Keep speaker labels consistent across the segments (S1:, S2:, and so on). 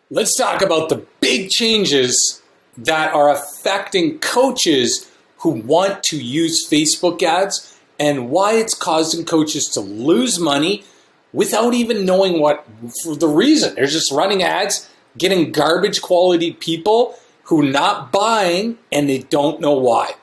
S1: Let's talk about the big changes that are affecting coaches who want to use Facebook ads and why it's causing coaches to lose money without even knowing what for the reason. They're just running ads, getting garbage quality people who are not buying and they don't know why.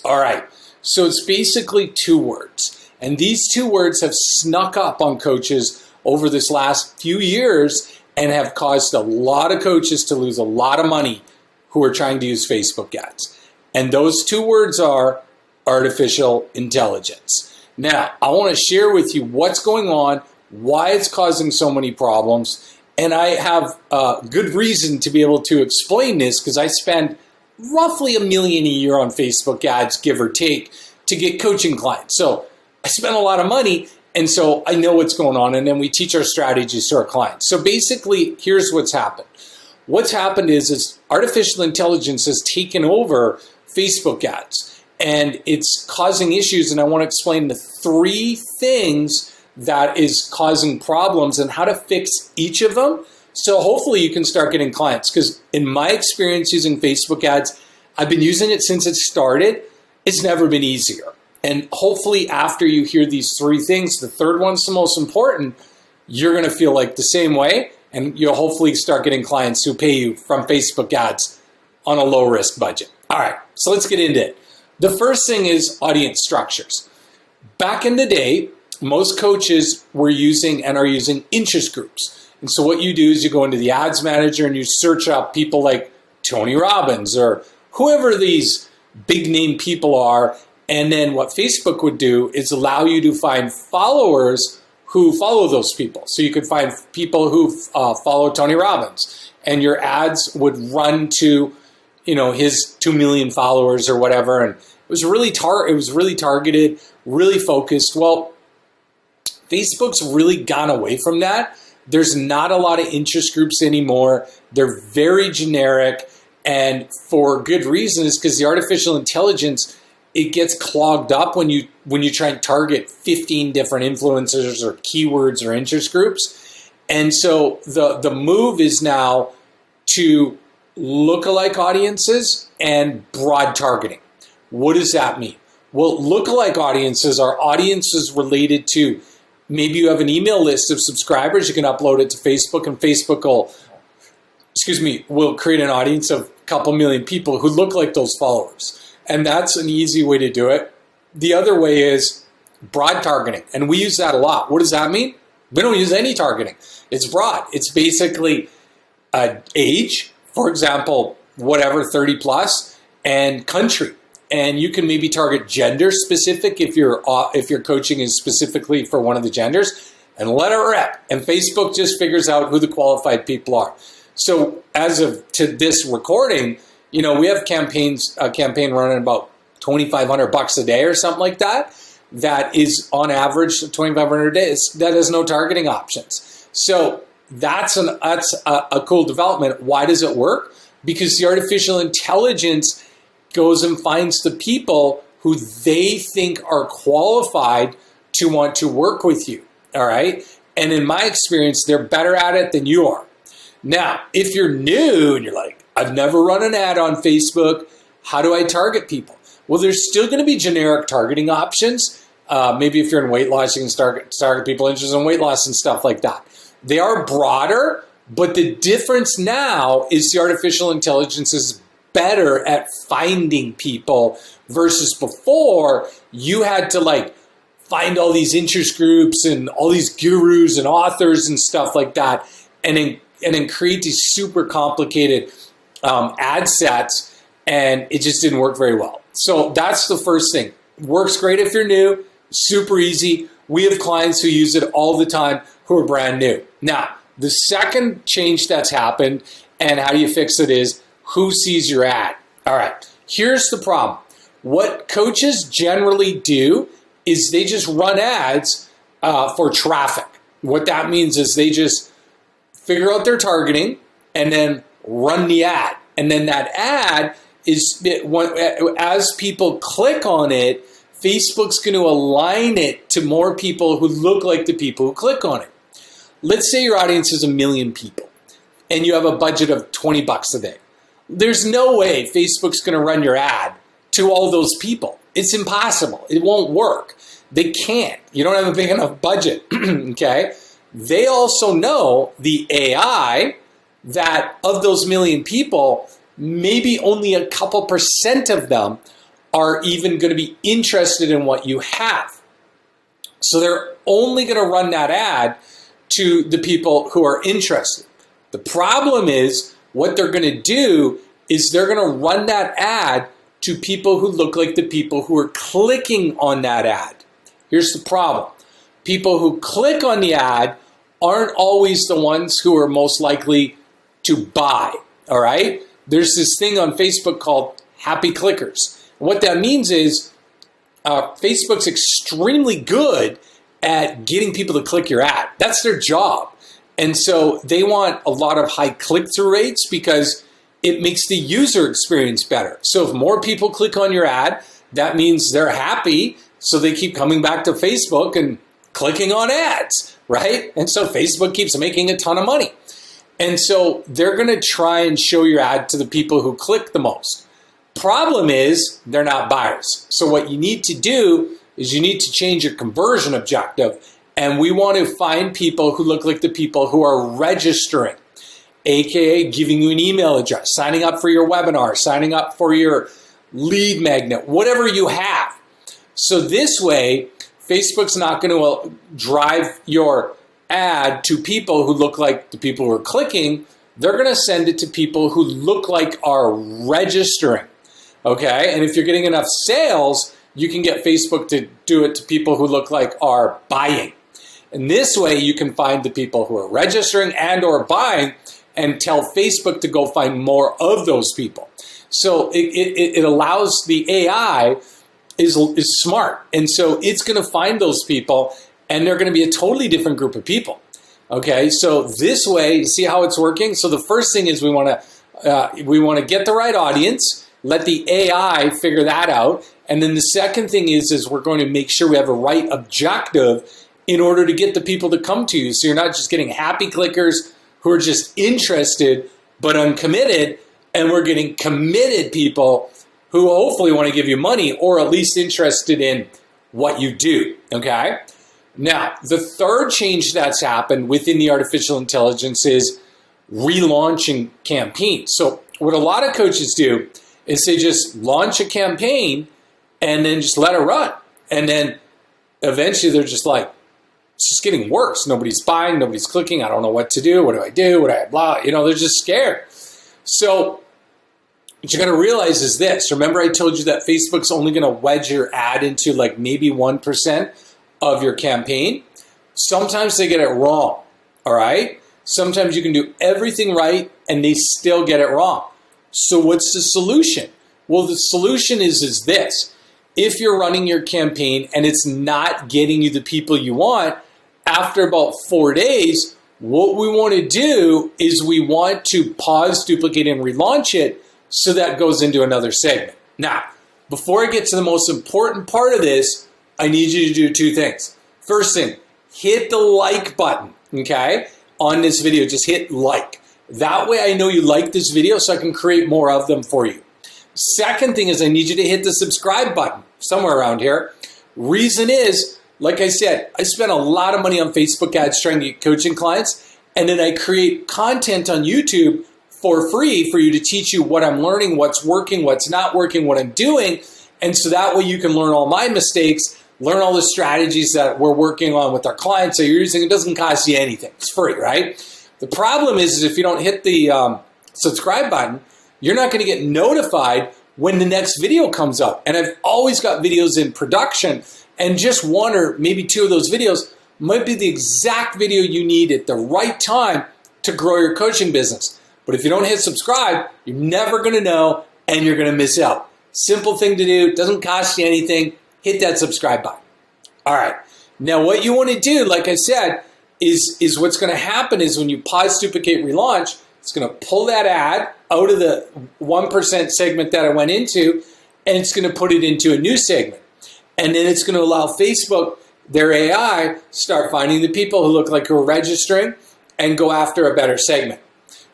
S1: All right, so it's basically two words. And these two words have snuck up on coaches over this last few years and have caused a lot of coaches to lose a lot of money who are trying to use Facebook ads. And those two words are artificial intelligence. Now, I want to share with you what's going on, why it's causing so many problems, and I have good reason to be able to explain this because I spend roughly $1 million a year on Facebook ads, give or take, to get coaching clients. So I spend a lot of money, and so I know what's going on, and then we teach our strategies to our clients. So basically, here's what's happened. What's happened is artificial intelligence has taken over Facebook ads, and it's causing issues, and I want to explain the three things that is causing problems and how to fix each of them. So hopefully you can start getting clients, because in my experience using Facebook ads, I've been using it since it started. It's never been easier. And hopefully after you hear these three things, the third one's the most important, you're going to feel like the same way, and you'll hopefully start getting clients who pay you from Facebook ads on a low risk budget. All right, so let's get into it. The first thing is audience structures. Back in the day, most coaches were using and are using interest groups. And so what you do is you go into the ads manager and you search up people like Tony Robbins or whoever these big name people are. And then what Facebook would do is allow you to find followers who follow those people. So you could find people who follow Tony Robbins, and your ads would run to, his 2 million followers or whatever. And it was really targeted, really focused. Well, Facebook's really gone away from that. There's not a lot of interest groups anymore. They're very generic, and for good reasons, because the artificial intelligence, it gets clogged up when you try and target 15 different influencers or keywords or interest groups. And so the move is now to lookalike audiences and broad targeting. What does that mean? Well, lookalike audiences are audiences related to, maybe you have an email list of subscribers, you can upload it to Facebook, and Facebook will create an audience of a couple million people who look like those followers. And that's an easy way to do it. The other way is broad targeting, and we use that a lot. What does that mean? We don't use any targeting. It's broad. It's basically age, for example, whatever, 30 plus, and country. And you can maybe target gender specific if your coaching is specifically for one of the genders, and let it rip. And Facebook just figures out who the qualified people are. So as of to this recording, we have a campaign running about $2,500 a day or something like that. That is on average $2,500 a day. That has no targeting options. So that's a cool development. Why does it work? Because the artificial intelligence goes and finds the people who they think are qualified to want to work with you. All right. And in my experience, they're better at it than you are. Now, if you're new and you're like, I've never run an ad on Facebook, how do I target people? Well, there's still going to be generic targeting options. Maybe if you're in weight loss, you can target people interested in weight loss and stuff like that. They are broader, but the difference now is the artificial intelligence is better at finding people versus before you had to find all these interest groups and all these gurus and authors and stuff like that, and then create these super complicated ad sets, and it just didn't work very well. So that's the first thing. Works great if you're new, super easy. We have clients who use it all the time who are brand new. Now, the second change that's happened, and how do you fix it, is who sees your ad? All right, here's the problem. What coaches generally do is they just run ads for traffic. What that means is they just figure out their targeting and then run the ad. And then that ad is, as people click on it, Facebook's going to align it to more people who look like the people who click on it. Let's say your audience is 1 million people. and you have a budget of 20 bucks a day. There's no way Facebook's going to run your ad to all those people. It's impossible. It won't work. They can't. You don't have a big enough budget, okay? They also know, the AI, that of those million people, maybe only a couple % of them are even going to be interested in what you have. So they're only going to run that ad to the people who are interested. The problem is, what they're going to do is they're going to run that ad to people who look like the people who are clicking on that ad. Here's the problem. People who click on the ad aren't always the ones who are most likely to buy, all right? There's this thing on Facebook called happy clickers. What that means is Facebook's extremely good at getting people to click your ad. That's their job. And so they want a lot of high click-through rates because it makes the user experience better. So if more people click on your ad, that means they're happy, so they keep coming back to Facebook and clicking on ads, right? And so Facebook keeps making a ton of money. And so they're going to try and show your ad to the people who click the most. Problem is, they're not buyers. So what you need to do is you need to change your conversion objective. And we want to find people who look like the people who are registering, aka giving you an email address, signing up for your webinar, signing up for your lead magnet, whatever you have. So this way, Facebook's not going to drive your ad to people who look like the people who are clicking. They're going to send it to people who look like are registering. Okay, and if you're getting enough sales, you can get Facebook to do it to people who look like are buying. And this way, you can find the people who are registering and or buying and tell Facebook to go find more of those people. So it allows the AI is smart. And so it's going to find those people, and they're going to be a totally different group of people. Okay, so this way, see how it's working? So the first thing is we want to get the right audience. Let the AI figure that out. And then the second thing is we're going to make sure we have a right objective in order to get the people to come to you. So you're not just getting happy clickers who are just interested but uncommitted, and we're getting committed people who hopefully want to give you money or at least interested in what you do, okay? Now, the third change that's happened within the artificial intelligence is relaunching campaigns. So what a lot of coaches do is they just launch a campaign and then just let it run. And then eventually they're just like, it's just getting worse. Nobody's buying, nobody's clicking. I don't know what to do. What do I do? What do I blah? You know, they're just scared. So what you're going to realize is this. Remember I told you that Facebook's only going to wedge your ad into like maybe 1% of your campaign? Sometimes they get it wrong, all right? Sometimes you can do everything right and they still get it wrong. So what's the solution? Well, the solution is this. If you're running your campaign and it's not getting you the people you want, after about 4 days, what we want to do is we want to pause, duplicate, and relaunch it so that goes into another segment. Now, before I get to the most important part of this, I need you to do two things. First thing, hit the like button, okay? On this video, just hit like. That way I know you like this video so I can create more of them for you. Second thing is I need you to hit the subscribe button somewhere around here. Reason is, like I said, I spend a lot of money on Facebook ads trying to get coaching clients, and then I create content on YouTube for free for you to teach you what I'm learning, what's working, what's not working, what I'm doing. And so that way you can learn all my mistakes, learn all the strategies that we're working on with our clients that you're using. It doesn't cost you anything. It's free, right? The problem is if you don't hit the subscribe button, you're not going to get notified when the next video comes up. And I've always got videos in production, and just one or maybe two of those videos might be the exact video you need at the right time to grow your coaching business. But if you don't hit subscribe, you're never going to know and you're going to miss out. Simple thing to do, doesn't cost you anything. Hit that subscribe button. All right. Now what you want to do, like I said, is what's going to happen is when you pause, duplicate, relaunch, it's going to pull that ad out of the 1% segment that I went into, and it's going to put it into a new segment. And then it's going to allow Facebook, their AI, start finding the people who look like who are registering and go after a better segment.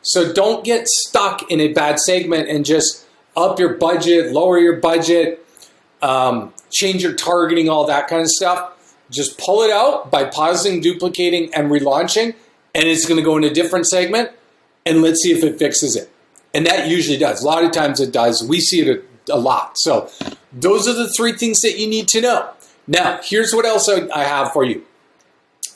S1: So don't get stuck in a bad segment and just up your budget, lower your budget, change your targeting, all that kind of stuff. Just pull it out by pausing, duplicating, and relaunching, and it's going to go in a different segment, and let's see if it fixes it. And that usually does. A lot of times it does. We see it a lot. So those are the 3 things that you need to know. Now, here's what else I have for you.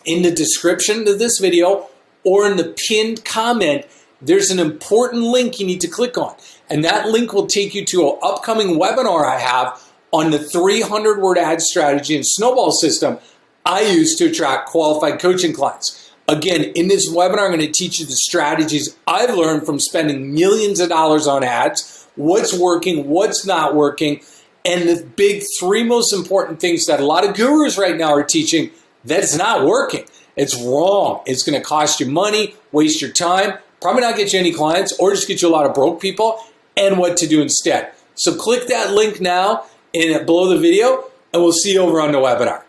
S1: In the description of this video or in the pinned comment, there's an important link you need to click on. And that link will take you to an upcoming webinar I have on the 300-word ad strategy and snowball system I use to attract qualified coaching clients. Again, in this webinar, I'm going to teach you the strategies I've learned from spending millions of dollars on ads, what's working, what's not working, and the big 3 most important things that a lot of gurus right now are teaching that's not working. It's wrong. It's going to cost you money, waste your time, probably not get you any clients, or just get you a lot of broke people, and what to do instead. So click that link now below the video, and we'll see you over on the webinar.